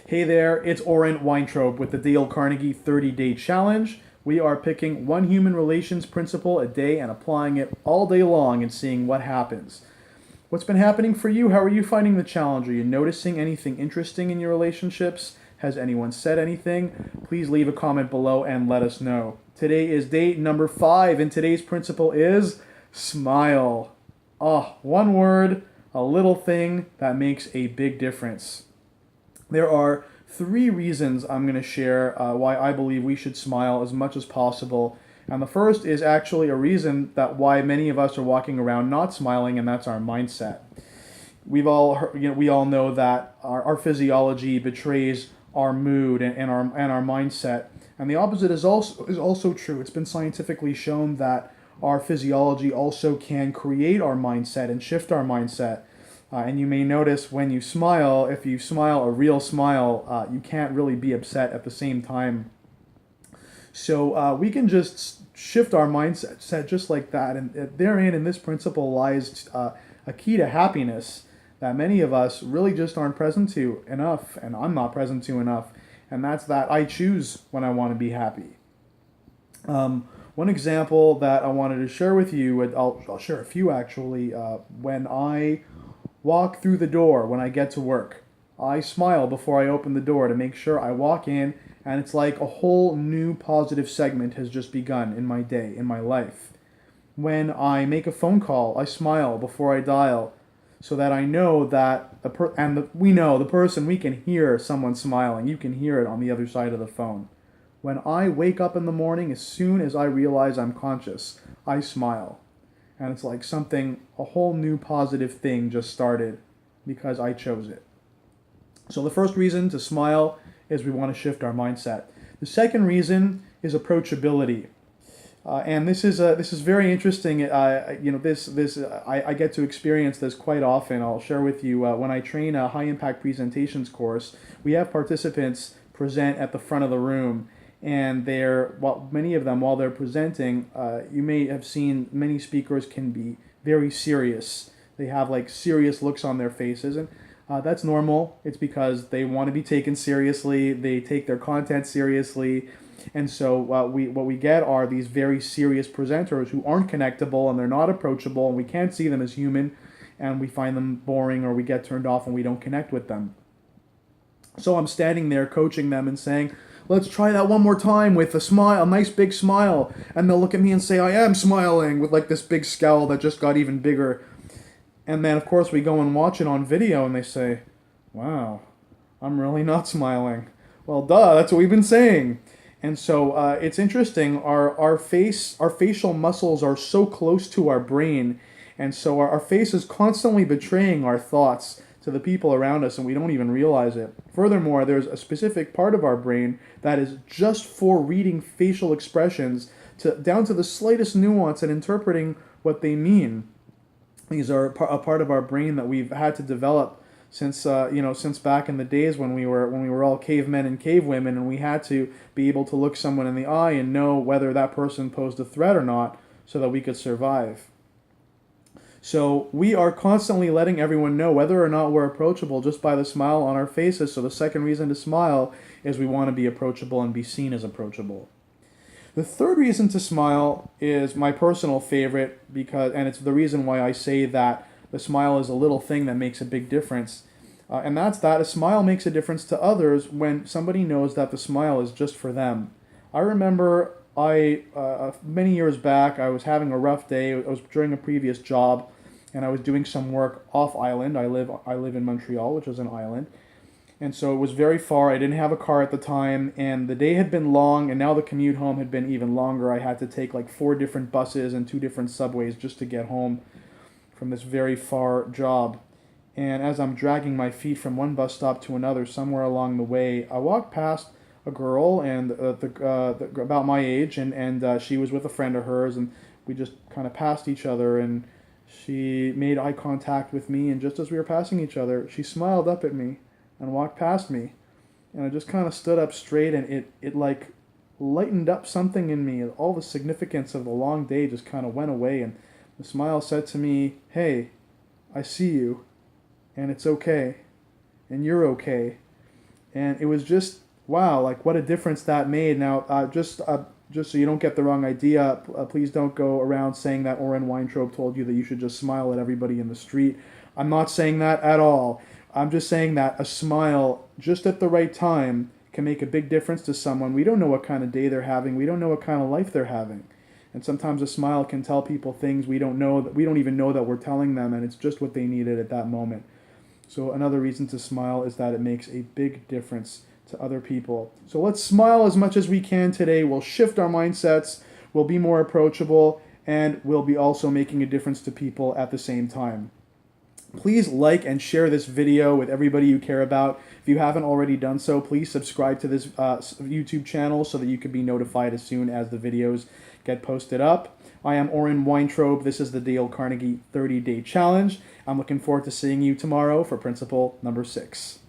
Hey there, it's Oren Weintraub with the Dale Carnegie 30-Day Challenge. We are picking one human relations principle a day and applying it all day long and seeing what happens. What's been happening for you? How are you finding the challenge? Are you noticing anything interesting in your relationships? Has anyone said anything? Please leave a comment below and let us know. Today is day number 5, and today's principle is smile. One word, a little thing that makes a big difference. There are 3 reasons I'm going to share why I believe we should smile as much as possible. And the first is actually a reason that why many of us are walking around not smiling, and that's our mindset. We've all heard, we all know that our physiology betrays our mood and our mindset. And the opposite is also true. It's been scientifically shown that our physiology also can create our mindset and shift our mindset. And you may notice when you smile, if you smile a real smile, you can't really be upset at the same time. So we can just shift our mindset just like that. And therein, in this principle, lies a key to happiness that many of us really just aren't present to enough, and I'm not present to enough. And that's that I choose when I want to be happy. One example that I wanted to share with you, I'll share a few actually, when I walk through the door when I get to work. I smile before I open the door to make sure I walk in, and it's like a whole new positive segment has just begun in my day, in my life. When I make a phone call, I smile before I dial so that I know that we know the person, we can hear someone smiling. You can hear it on the other side of the phone. When I wake up in the morning, as soon as I realize I'm conscious, I smile. And it's like a whole new positive thing just started because I chose it. So the first reason to smile is we want to shift our mindset. The second reason is approachability. And this is very interesting. I get to experience this quite often. I'll share with you when I train a high impact presentations course. We have participants present at the front of the room. And many of them, while they're presenting, you may have seen many speakers can be very serious. They have like serious looks on their faces, and that's normal. It's because they want to be taken seriously. They take their content seriously, and so what we get are these very serious presenters who aren't connectable and they're not approachable, and we can't see them as human, and we find them boring or we get turned off and we don't connect with them. So I'm standing there coaching them and saying, let's try that one more time with a smile, a nice big smile. And they'll look at me and say, I am smiling, with like this big scowl that just got even bigger. And then, of course, we go and watch it on video and they say, wow, I'm really not smiling. Well, duh, that's what we've been saying. And so it's interesting. Our facial muscles are so close to our brain. And so our face is constantly betraying our thoughts to the people around us, and we don't even realize it. Furthermore, there's a specific part of our brain that is just for reading facial expressions down to the slightest nuance and interpreting what they mean. These are a part of our brain that we've had to develop since back in the days when we were all cavemen and cavewomen, and we had to be able to look someone in the eye and know whether that person posed a threat or not so that we could survive. So we are constantly letting everyone know whether or not we're approachable just by the smile on our faces. So the second reason to smile is we want to be approachable and be seen as approachable. The third reason to smile is my personal favorite, and it's the reason why I say that the smile is a little thing that makes a big difference. And that's that a smile makes a difference to others when somebody knows that the smile is just for them. I remember many years back, I was having a rough day. It was during a previous job, and I was doing some work off island. I live in Montreal, which is an island, and so it was very far. I didn't have a car at the time, and the day had been long, and now the commute home had been even longer. I had to take like 4 different buses and 2 different subways just to get home from this very far job. And as I'm dragging my feet from one bus stop to another, somewhere along the way, I walked past a girl and about my age, and she was with a friend of hers, and we just kind of passed each other, and she made eye contact with me, and just as we were passing each other, she smiled up at me and walked past me, and I just kind of stood up straight, and it like lightened up something in me. All the significance of the long day just kind of went away, and the smile said to me, hey, I see you, and it's okay, and you're okay. And it was just, wow, like what a difference that made. Now, just so you don't get the wrong idea, please don't go around saying that Oren Weintraub told you that you should just smile at everybody in the street. I'm not saying that at all. I'm just saying that a smile just at the right time can make a big difference to someone. We don't know what kind of day they're having. We don't know what kind of life they're having. And sometimes a smile can tell people things we don't know, that we don't even know that we're telling them, and it's just what they needed at that moment. So another reason to smile is that it makes a big difference to other people. So let's smile as much as we can today. We'll shift our mindsets, we'll be more approachable, and we'll be also making a difference to people at the same time. Please like and share this video with everybody you care about. If you haven't already done so, please subscribe to this YouTube channel so that you can be notified as soon as the videos get posted up. I am Oren Weintraub. This is the Dale Carnegie 30-Day Challenge. I'm looking forward to seeing you tomorrow for principle number 6.